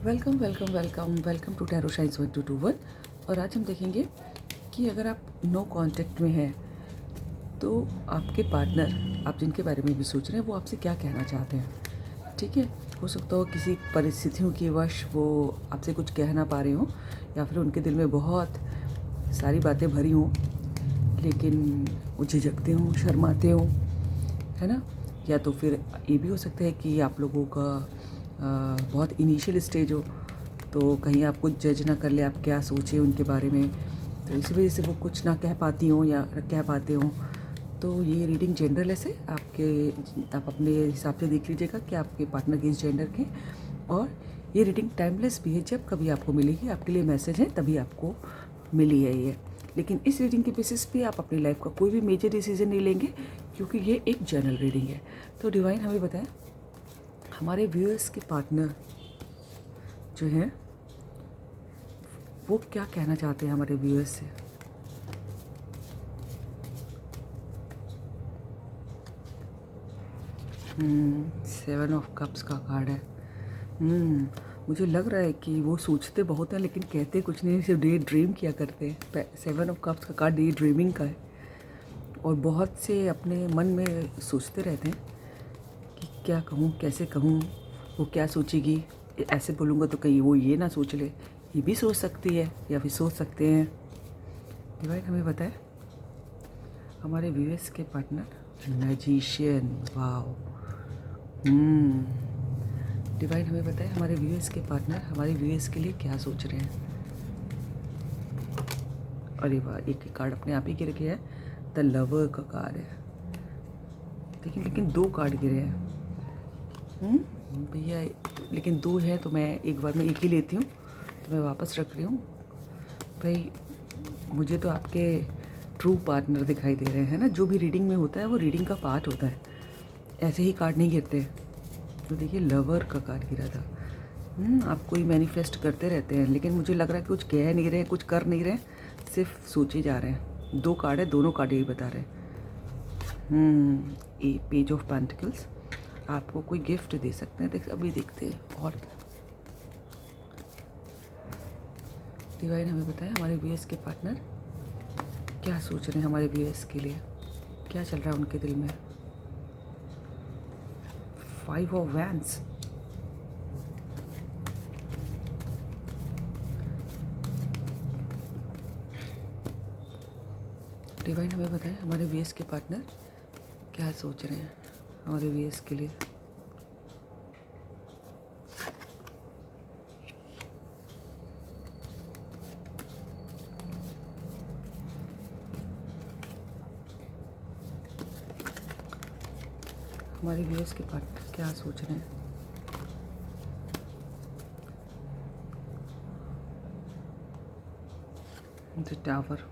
Welcome welcome welcome welcome to Tarot Shines 1221। और आज हम देखेंगे कि अगर आप नो कांटेक्ट में हैं तो आपके पार्टनर, आप जिनके बारे में भी सोच रहे हैं, वो आपसे क्या कहना चाहते हैं। ठीक है, हो सकता हो किसी परिस्थितियों के वश वो आपसे कुछ कह ना पा रहे हों, या फिर उनके दिल में बहुत सारी बातें भरी हों लेकिन वो झिझकते हों, शर्माते हों, है ना। या तो फिर ये भी हो सकता है कि आप लोगों का बहुत इनिशियल स्टेज हो, तो कहीं आपको जज ना कर ले आप क्या सोचे उनके बारे में, तो इसी वजह से वो कुछ ना कह पाती हों या कह पाते हों। तो ये रीडिंग जेंडरलेस है, आप अपने हिसाब से देख लीजिएगा कि आपके पार्टनर किस जेंडर के। और ये रीडिंग टाइमलेस भी है, जब कभी आपको मिलेगी, आपके लिए मैसेज है तभी आपको मिली है ये। लेकिन इस रीडिंग के बेसिस पे आप अपनी लाइफ का कोई भी मेजर डिसीजन नहीं लेंगे, क्योंकि ये एक जनरल रीडिंग है। तो डिवाइन हमें बताएं, हमारे व्यूअर्स के पार्टनर जो हैं वो क्या कहना चाहते हैं हमारे व्यूअर्स से। सेवन ऑफ कप्स का कार्ड है। मुझे लग रहा है कि वो सोचते बहुत हैं लेकिन कहते कुछ नहीं, सिर्फ डे ड्रीम किया करते हैं। सेवन ऑफ कप्स का कार्ड डे ड्रीमिंग का है, और बहुत से अपने मन में सोचते रहते हैं कि क्या कहूँ, कैसे कहूँ, वो क्या सोचेगी, ऐसे बोलूँगा तो कहीं वो ये ना सोच ले। ये भी सोच सकती है या फिर सोच सकते हैं। डिवाइन हमें बताए, हमारे व्यूअर्स के पार्टनर मैजिशियन। वाओ। डिवाइन हमें बताए, हमारे व्यूअर्स के पार्टनर हमारे व्यूअर्स के लिए क्या सोच रहे हैं। अरे वाह, एक कार्ड अपने आप ही गिर गया है, द लवर का कार्ड है। देखिए, लेकिन दो कार्ड गिरे हैं भैया, लेकिन दो है तो मैं एक बार में एक ही लेती हूँ, तो मैं वापस रख रही हूँ। भाई, मुझे तो आपके ट्रू पार्टनर दिखाई दे रहे हैं ना। जो भी रीडिंग में होता है वो रीडिंग का पार्ट होता है, ऐसे ही कार्ड नहीं गिरते। तो देखिए, लवर का कार्ड गिरा था। आप कोई मैनिफेस्ट करते रहते हैं, लेकिन मुझे लग रहा है कि कुछ कह नहीं रहे, कुछ कर नहीं रहे, सिर्फ सोचे जा रहे हैं। दो कार्ड है, दोनों कार्ड यही बता रहे हैं। ए पेज ऑफ पेंटिकल्स, आपको कोई गिफ्ट दे सकते हैं। अभी देखते हैं और डिवाइन हमें बताया, हमारे व्यूअर्स के पार्टनर क्या सोच रहे हैं हमारे व्यूअर्स के लिए, क्या चल रहा है उनके दिल में। 5 ऑफ वैंड्स, डिवाइन हमें बताएं, हमारे व्यूअर्स के पार्टनर क्या सोच रहे हैं हमारे व्यूअर्स के लिए। हमारे व्यूअर्स के पार्टनर क्या सोच रहे हैं। The tower,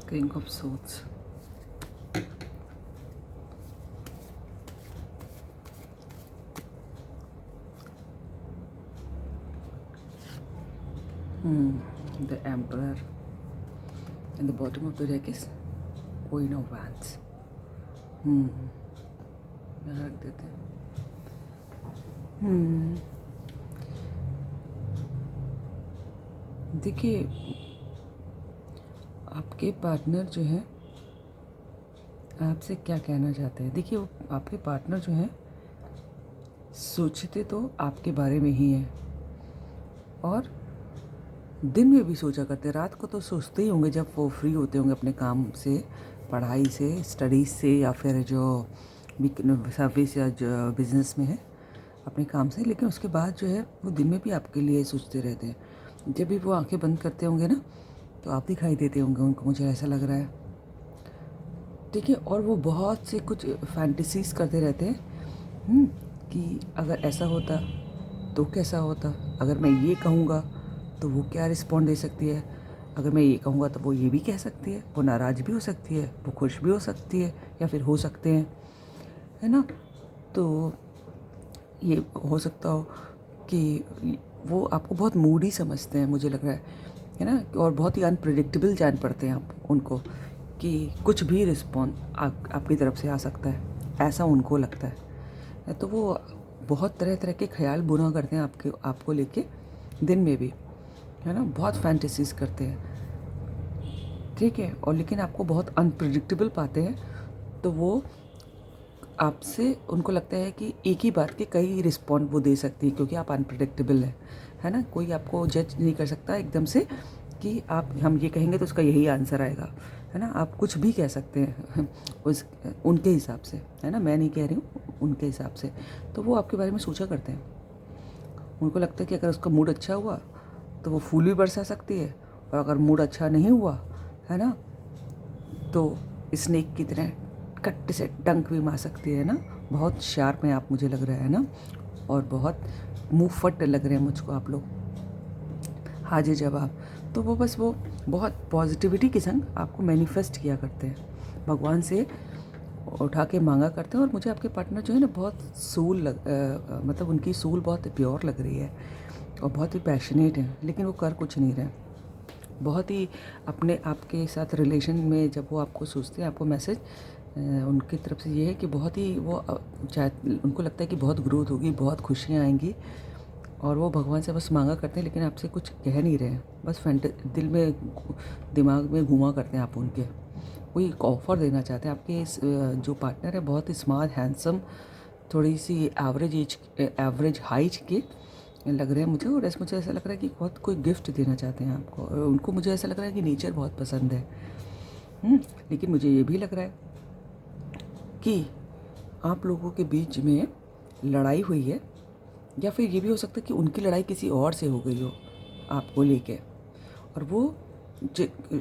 king of swords, the emperor, and the bottom of the deck is queen of wands। यहाँ रख देते हैं। देखिए, आपके पार्टनर जो है आपसे क्या कहना चाहते हैं। देखिए, वो आपके पार्टनर जो हैं सोचते तो आपके बारे में ही हैं, और दिन में भी सोचा करते, रात को तो सोचते ही होंगे जब वो फ्री होते होंगे अपने काम से, पढ़ाई से, स्टडीज़ से, या फिर जो सर्विस या जो बिज़नेस में है अपने काम से। लेकिन उसके बाद जो है वो दिन में भी आपके लिए सोचते रहते हैं। जब भी वो आंखें बंद करते होंगे ना, तो आप दिखाई देते होंगे उनको, मुझे ऐसा लग रहा है। ठीक है, और वो बहुत से कुछ फैंटेसीज करते रहते हैं कि अगर ऐसा होता तो कैसा होता, अगर मैं ये कहूँगा तो वो क्या रिस्पॉन्ड दे सकती है, अगर मैं ये कहूँगा तो वो ये भी कह सकती है, वो नाराज़ भी हो सकती है, वो खुश भी हो सकती है, या फिर हो सकते हैं, है ना। तो ये हो सकता हो कि वो आपको बहुत मूडी समझते हैं, मुझे लग रहा है ना, और बहुत ही अनप्रिडिक्टेबल जान पड़ते हैं आप उनको, कि कुछ भी रिस्पॉन्स आपकी तरफ से आ सकता है, ऐसा उनको लगता है। तो वो बहुत तरह तरह के ख्याल बुना करते हैं आपको लेके, दिन में भी, है ना, बहुत फैंटेसीज करते हैं, ठीक है। और लेकिन आपको बहुत अनप्रिडिक्टेबल पाते हैं, तो वो आपसे, उनको लगता है कि एक ही बात के कई रिस्पॉन्ड वो दे सकती है, क्योंकि आप अनप्रिडिक्टेबल है ना। कोई आपको जज नहीं कर सकता एकदम से कि आप, हम ये कहेंगे तो उसका यही आंसर आएगा, है ना। आप कुछ भी कह सकते हैं उस उनके हिसाब से, है ना, मैं नहीं कह रही हूँ, उनके हिसाब से। तो वो आपके बारे में सोचा करते हैं। उनको लगता है कि अगर उसका मूड अच्छा हुआ तो वो फूल भी बरसा सकती है, और अगर मूड अच्छा नहीं हुआ, है ना, तो स्नेक की तरह कट से डंक भी मार सकती है ना। बहुत शार्प हैं आप, मुझे लग रहा है ना, और बहुत मुँह फट लग रहे हैं मुझको आप लोग, हाजिर जवाब। तो वो बस वो बहुत पॉजिटिविटी के संग आपको मैनिफेस्ट किया करते हैं, भगवान से उठा के मांगा करते हैं। और मुझे आपके पार्टनर जो है ना, बहुत मतलब उनकी सूल बहुत प्योर लग रही है, और बहुत ही पैशनेट है, लेकिन वो कर कुछ नहीं रहे। बहुत ही अपने आपके साथ रिलेशन में जब वो आपको सोचते हैं, आपको मैसेज उनकी तरफ से ये है कि बहुत ही वो चाहे, उनको लगता है कि बहुत ग्रोथ होगी, बहुत खुशियाँ आएंगी, और वो भगवान से बस मांगा करते हैं, लेकिन आपसे कुछ कह नहीं रहे हैं, बस दिल में, दिमाग में घुमा करते हैं आप उनके। कोई एक ऑफ़र देना चाहते हैं आपके जो पार्टनर है, बहुत ही स्मार्ट, हैंडसम, थोड़ी सी एवरेज हाइट के लग रहे हैं मुझे। और मुझे ऐसा लग रहा है कि बहुत कोई गिफ्ट देना चाहते हैं आपको, और उनको मुझे ऐसा लग रहा है कि नेचर बहुत पसंद है। लेकिन मुझे ये भी लग रहा है कि आप लोगों के बीच में लड़ाई हुई है, या फिर ये भी हो सकता है कि उनकी लड़ाई किसी और से हो गई हो आपको लेके, और वो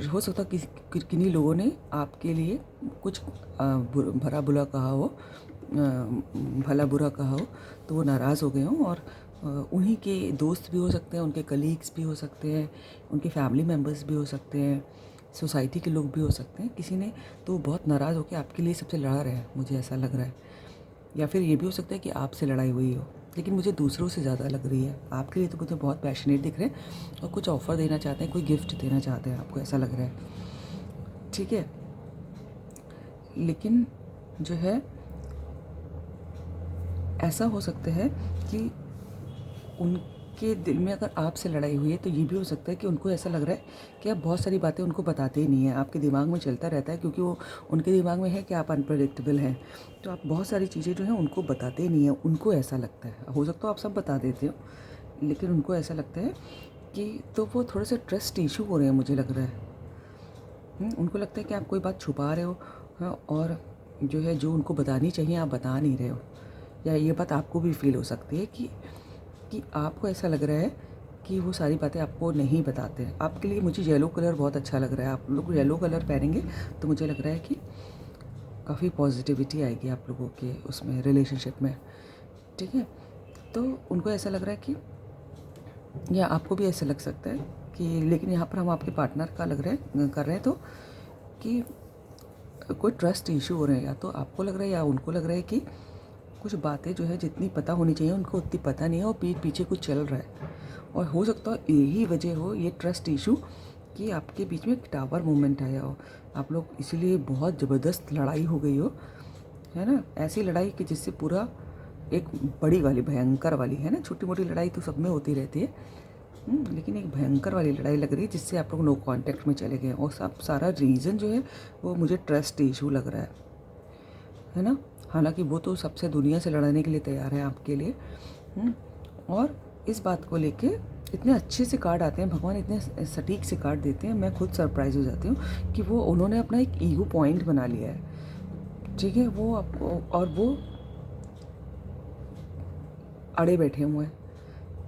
हो सकता है कि किन्हीं लोगों ने आपके लिए कुछ भला बुरा कहा हो, भला बुरा कहा हो, तो वो नाराज़ हो गए हों। और उन्हीं के दोस्त भी हो सकते हैं, उनके कलीग्स भी हो सकते हैं, उनके फैमिली मेम्बर्स भी हो सकते हैं, सोसाइटी के लोग भी हो सकते हैं, किसी ने तो बहुत नाराज़ होकर आपके लिए सबसे लड़ा रहे हैं, मुझे ऐसा लग रहा है। या फिर ये भी हो सकता है कि आपसे लड़ाई हुई हो, लेकिन मुझे दूसरों से ज़्यादा लग रही है। आपके लिए तो मुझे बहुत पैशनेट दिख रहे हैं, और कुछ ऑफ़र देना चाहते हैं, कोई गिफ्ट देना चाहते हैं आपको, ऐसा लग रहा है, ठीक है। लेकिन जो है, ऐसा हो सकता है कि उनके दिल में अगर आपसे लड़ाई हुई है, तो ये भी हो सकता है कि उनको ऐसा लग रहा है कि आप बहुत सारी बातें उनको बताते ही नहीं हैं, आपके दिमाग में चलता रहता है, क्योंकि वो उनके दिमाग में है कि आप अनप्रेडिक्टेबल हैं, तो आप बहुत सारी चीज़ें जो हैं उनको बताते ही नहीं हैं। उनको ऐसा लगता है, हो सकता है आप सब बता देते हो, लेकिन उनको ऐसा लगता है कि, तो वो थोड़े से ट्रस्ट इशू हो रहे हैं, मुझे लग रहा है। उनको लगता है कि आप कोई बात छुपा रहे हो, और जो है, जो उनको बतानी चाहिए आप बता नहीं रहे हो। या ये बात आपको भी फील हो सकती है कि आपको ऐसा लग रहा है कि वो सारी बातें आपको नहीं बताते हैं। आपके लिए मुझे येलो कलर बहुत अच्छा लग रहा है, आप लोग येलो कलर पहनेंगे तो मुझे लग रहा है कि काफ़ी पॉजिटिविटी आएगी आप लोगों के उसमें, रिलेशनशिप में, ठीक है। तो उनको ऐसा लग रहा है कि, या आपको भी ऐसा लग सकता है कि, लेकिन यहाँ पर हम आपके पार्टनर का कर रहे हैं, तो कि कोई ट्रस्ट इशू हो रहे हैं, या तो आपको लग रहा है या उनको लग रहा है कि कुछ बातें जो है जितनी पता होनी चाहिए उनको उतनी पता नहीं है, और पीठ पीछे कुछ चल रहा है। और हो सकता है यही वजह हो, ये ट्रस्ट इशू, कि आपके बीच में एक टावर मूवमेंट आया हो, आप लोग इसीलिए बहुत ज़बरदस्त लड़ाई हो गई हो, है ना। ऐसी लड़ाई कि जिससे पूरा एक बड़ी वाली, भयंकर वाली, है ना, छोटी मोटी लड़ाई तो सब में होती रहती है, लेकिन एक भयंकर वाली लड़ाई लग रही है, जिससे आप लोग नो कांटेक्ट में चले गए। और सब सारा रीज़न जो है वो मुझे ट्रस्ट इशू लग रहा है ना। हालांकि वो तो सबसे दुनिया से लड़ने के लिए तैयार है आपके लिए, और इस बात को लेके इतने अच्छे से कार्ड आते हैं, भगवान इतने सटीक से कार्ड देते हैं, मैं खुद सरप्राइज हो जाती हूँ कि वो, उन्होंने अपना एक ईगो पॉइंट बना लिया है, ठीक है। वो आपको, और वो अड़े बैठे हुए हैं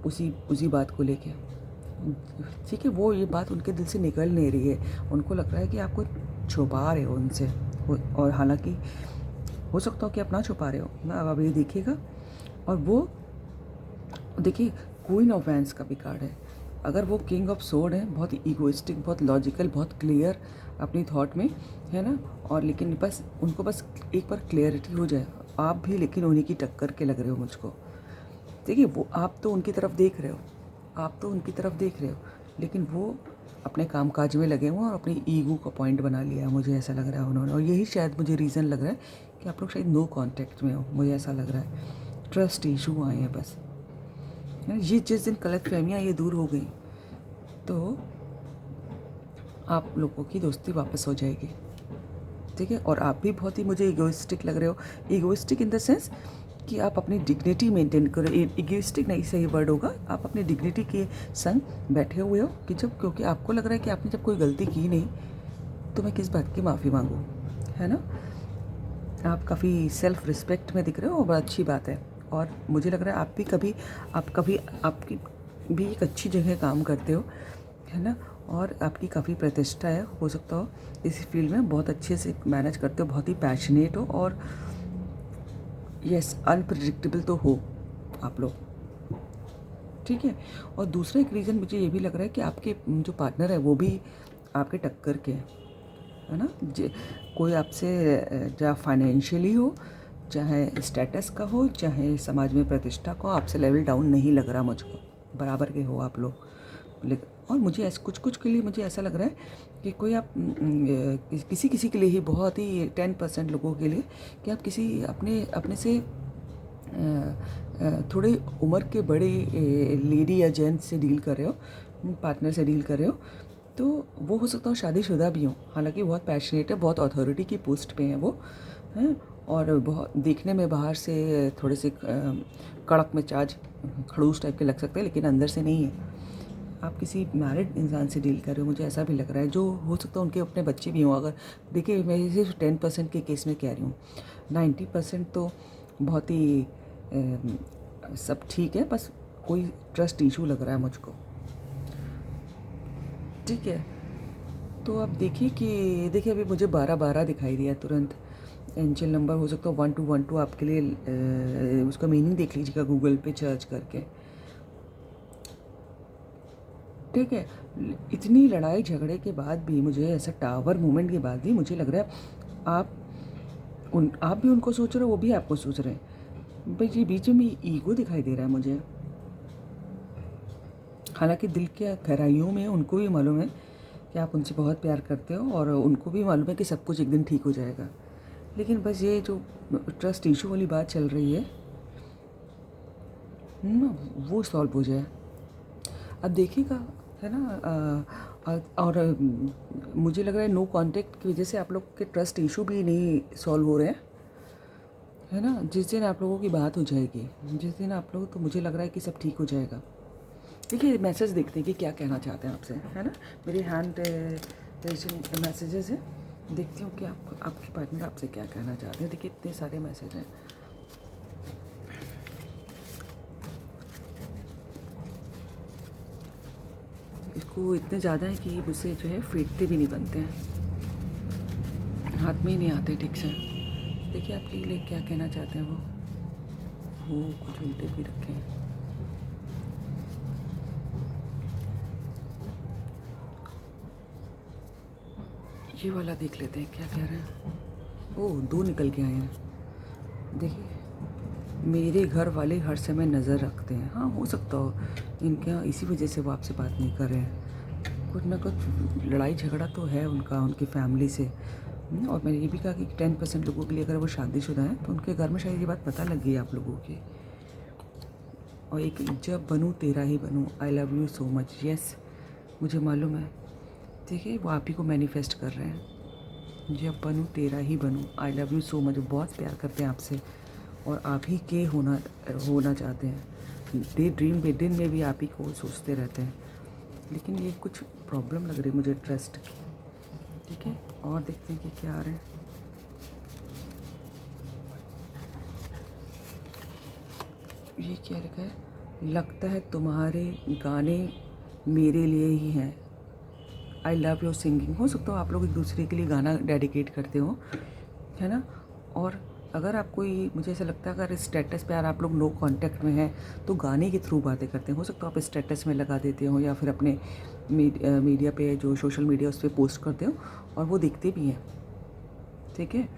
उसी बात को लेके, ठीक है। वो ये बात उनके दिल से निकल नहीं रही है, उनको लग रहा है कि आपको छुपा रहे हो उनसे, और हालांकि हो सकता हो कि आप ना छुपा रहे हो ना, अब ये देखिएगा। और वो देखिए, क्वीन ऑफ वैंड्स का भी कार्ड है, अगर वो किंग ऑफ सोर्ड है, बहुत ईगोइस्टिक, बहुत लॉजिकल, बहुत क्लियर अपनी थॉट में, है ना, और लेकिन बस उनको बस एक बार क्लियरिटी हो जाए, आप भी लेकिन उन्हीं की टक्कर के लग रहे हो मुझको। देखिए वो आप तो उनकी तरफ देख रहे हो, आप तो उनकी तरफ देख रहे हो, लेकिन वो अपने कामकाज में लगे हुए हैं और अपनी ईगो का पॉइंट बना लिया है, मुझे ऐसा लग रहा है उन्होंने। और यही शायद मुझे रीज़न लग रहा है कि आप लोग शायद नो कांटेक्ट में हो, मुझे ऐसा लग रहा है। ट्रस्ट इशू आए हैं बस, है ना। ये जिस दिन गलतफहमियाँ ये दूर हो गई तो आप लोगों की दोस्ती वापस हो जाएगी, ठीक है। और आप भी बहुत ही मुझे ईगोइस्टिक लग रहे हो, ईगोइस्टिक इन द सेंस कि आप अपनी डिग्निटी मेंटेन करो। ईगोइस्टिक नहीं सही वर्ड होगा, आप अपनी डिग्निटी के संग बैठे हुए हो कि जब, क्योंकि आपको लग रहा है कि आपने जब कोई गलती की नहीं तो मैं किस बात की माफ़ी मांगूँ, है ना। आप काफ़ी सेल्फ रिस्पेक्ट में दिख रहे हो और बड़ा अच्छी बात है। और मुझे लग रहा है आपकी भी एक अच्छी जगह काम करते हो, है ना, और आपकी काफ़ी प्रतिष्ठा है, हो सकता हो इस फील्ड में बहुत अच्छे से मैनेज करते हो, बहुत ही पैशनेट हो, और यस अनप्रिडिक्टेबल तो हो आप लोग, ठीक है। और दूसरा एक रीज़न मुझे ये भी लग रहा है कि आपके जो पार्टनर है वो भी आपके टक्कर के हैं, है ना। कोई आपसे चाहे फाइनेंशियली हो, चाहे स्टेटस का हो, चाहे समाज में प्रतिष्ठा का हो, आपसे लेवल डाउन नहीं लग रहा मुझको, बराबर के हो आप लोग। और मुझे ऐसा कुछ के लिए मुझे ऐसा लग रहा है कि कोई आप किसी किसी के लिए ही, बहुत ही 10% लोगों के लिए, कि आप किसी अपने से थोड़े उम्र के बड़े लेडी या जेंट्स से डील कर रहे हो, पार्टनर से डील कर रहे हो, तो वो हो सकता हो शादीशुदा भी हो, हालांकि बहुत पैशनेट है, बहुत अथॉरिटी की पोस्ट पे हैं वो, हैं, और बहुत देखने में बाहर से थोड़े से कड़क मिजाज खड़ूस टाइप के लग सकते हैं, लेकिन अंदर से नहीं है। आप किसी मैरिड इंसान से डील कर रहे हो, मुझे ऐसा भी लग रहा है, जो हो सकता है उनके अपने बच्चे भी हों। अगर देखिए मैं सिर्फ 10% के केस में कह रही हूँ, 90% तो बहुत ही सब ठीक है, बस कोई ट्रस्ट इशू लग रहा है मुझको, ठीक है। तो आप देखिए कि देखिए अभी मुझे 12-12 दिखाई दिया तुरंत, एंजल नंबर हो सकता है 1212, आपके लिए उसका मीनिंग देख लीजिएगा गूगल पे सर्च करके, ठीक है। इतनी लड़ाई झगड़े के बाद भी, मुझे ऐसा टावर मूवमेंट के बाद भी मुझे लग रहा है आप भी उनको सोच रहे हो, वो भी आपको सोच रहे हैं। भाई ये बीच में ईगो दिखाई दे रहा है मुझे, हालांकि दिल के गहराइयों में उनको भी मालूम है कि आप उनसे बहुत प्यार करते हो, और उनको भी मालूम है कि सब कुछ एक दिन ठीक हो जाएगा, लेकिन बस ये जो ट्रस्ट इशू वाली बात चल रही है ना, वो सॉल्व हो जाए। अब देखिएगा, है ना। और मुझे लग रहा है नो कांटेक्ट की वजह से आप लोग के ट्रस्ट इशू भी नहीं सॉल्व हो रहे हैं, है ना। जिस दिन आप लोगों की बात हो जाएगी, जिस दिन आप लोग, तो मुझे लग रहा है कि सब ठीक हो जाएगा। देखिए मैसेज देखते हैं कि क्या कहना चाहते हैं आपसे, है ना। मेरे हैंड मैसेजेस हैं, देखती हूँ कि आपके पार्टनर आपसे क्या कहना चाहते हैं। देखिए इतने सारे मैसेज हैं, इसको इतने ज़्यादा है कि मुझसे जो है फेंटते भी नहीं बनते हैं, हाथ में ही नहीं आते ठीक से। देखिए आपके लिए क्या कहना चाहते हैं वो कुछ उल्टे भी रखे हैं। ये वाला देख लेते हैं क्या कह रहे हैं। ओह 2 निकल के आए हैं। देखिए मेरे घर वाले हर समय नज़र रखते हैं, हाँ हो सकता हो इनके यहाँ इसी वजह से वो आपसे बात नहीं कर रहे हैं। कुछ ना कुछ लड़ाई झगड़ा तो है उनका उनकी फैमिली से। और मैंने ये भी कहा कि 10% लोगों के लिए अगर वो शादीशुदा हैं तो उनके घर में शायद ये बात पता लग गई आप लोगों की। और एक जब बनूँ तेरा ही बनूँ, I love you so much, yes मुझे मालूम है। देखिए वो आप ही को मैनिफेस्ट कर रहे हैं, जब बनूँ तेरा ही बनूँ, I love you so much. बहुत प्यार करते हैं आपसे और आप ही के होना चाहते हैं। डे ड्रीम दिन में भी आप ही को सोचते रहते हैं, लेकिन ये कुछ प्रॉब्लम लग रही है मुझे ट्रस्ट की, ठीक है। और देखते हैं कि क्या आ रहे हैं। ये क्या लिखा है, लगता है तुम्हारे गाने मेरे लिए ही हैं, आई लव योर सिंगिंग। हो सकता हो आप लोग एक दूसरे के लिए गाना डेडिकेट करते हो, है ना। और अगर आप कोई, मुझे ऐसा लगता है अगर स्टेटस पे यार आप लोग नो कांटेक्ट में हैं तो गाने के थ्रू बातें करते हैं। हो सकता है आप स्टेटस में लगा देते हो या फिर अपने मीडिया पे, जो सोशल मीडिया उस पर पोस्ट करते हो और वो दिखते भी हैं, ठीक है।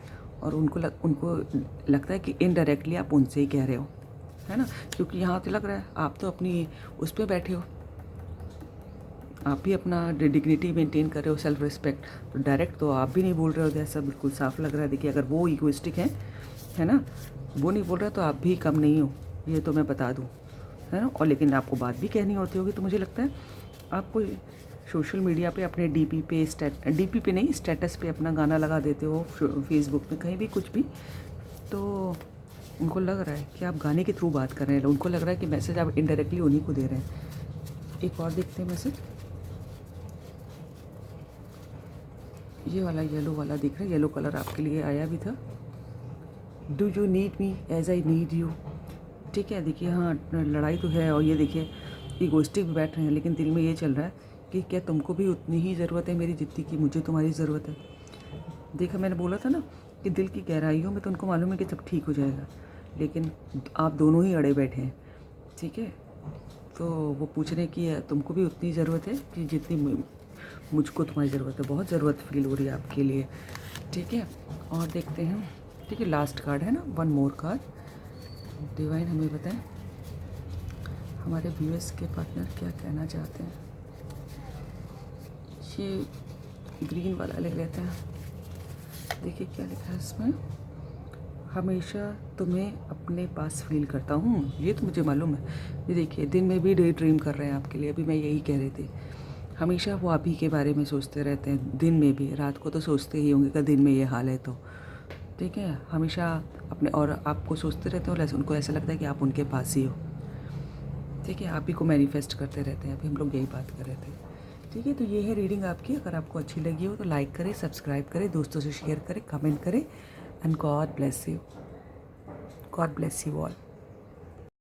और उनको लगता है कि इनडायरेक्टली आप उनसे ही कह रहे हो, है ना, क्योंकि यहाँ तो लग रहा है आप तो अपनी उस पर बैठे हो, आप भी अपना डिग्निटी मेंटेन कर रहे हो, सेल्फ रिस्पेक्ट। तो डायरेक्ट तो आप भी नहीं बोल रहे हो, जैसा बिल्कुल साफ लग रहा है। देखिए अगर वो इगोइस्टिक हैं, है ना, वो नहीं बोल रहे तो आप भी कम नहीं हो, ये तो मैं बता दूँ, है ना। और लेकिन आपको बात भी कहनी होती होगी, तो मुझे लगता है आपको सोशल मीडिया पे अपने डीपी पे नहीं, स्टेटस पे अपना गाना लगा देते हो, फेसबुक पे कहीं भी कुछ भी, तो उनको लग रहा है कि आप गाने के थ्रू बात कर रहे हैं। उनको लग रहा है कि मैसेज आप इनडायरेक्टली उन्हीं को दे रहे हैं। एक और देखते हैं मैसेज, ये वाला येलो वाला दिख रहा है, येलो कलर आपके लिए आया भी था। Do you need me as I need you, ठीक है। देखिए हाँ, लड़ाई तो है, और ये देखिए इगोइस्टिक भी बैठ रहे हैं, लेकिन दिल में ये चल रहा है कि क्या तुमको भी उतनी ही ज़रूरत है मेरी जितनी की मुझे तुम्हारी ज़रूरत है। देखा, मैंने बोला था ना कि दिल की गहराइयों में तो उनको मालूम है कि सब ठीक हो जाएगा, लेकिन आप दोनों ही अड़े बैठे हैं, ठीक है। तो वो पूछ रहे हैं कि तुमको भी उतनी ज़रूरत है कि जितनी मुझको तुम्हारी ज़रूरत है। बहुत ज़रूरत फील हो रही है आपके लिए, ठीक है। और देखते हैं, ठीक है, लास्ट कार्ड है ना, वन मोर कार्ड। डिवाइन हमें बताएं हमारे व्यूअर्स के पार्टनर क्या कहना चाहते हैं। ये ग्रीन वाला ले लेते हैं, देखिए क्या लिखा है इसमें। हमेशा तुम्हें अपने पास फील करता हूँ, ये तो मुझे मालूम है। ये देखिए दिन में भी डे ड्रीम कर रहे हैं आपके लिए, अभी मैं यही कह रही थी। हमेशा वो आप ही के बारे में सोचते रहते हैं, दिन में भी, रात को तो सोचते ही होंगे कि दिन में ये हाल है तो, ठीक है। हमेशा अपने और आपको सोचते रहते हो, उनको ऐसा लगता है कि आप उनके पास ही हो, ठीक है। आप ही को मैनिफेस्ट करते रहते हैं। अभी हम लोग यही बात कर रहे थे, ठीक है। तो ये है रीडिंग आपकी। अगर आपको अच्छी लगी हो तो लाइक करें, सब्सक्राइब करें, दोस्तों से शेयर करें, कमेंट करें, and God bless you, God bless you all.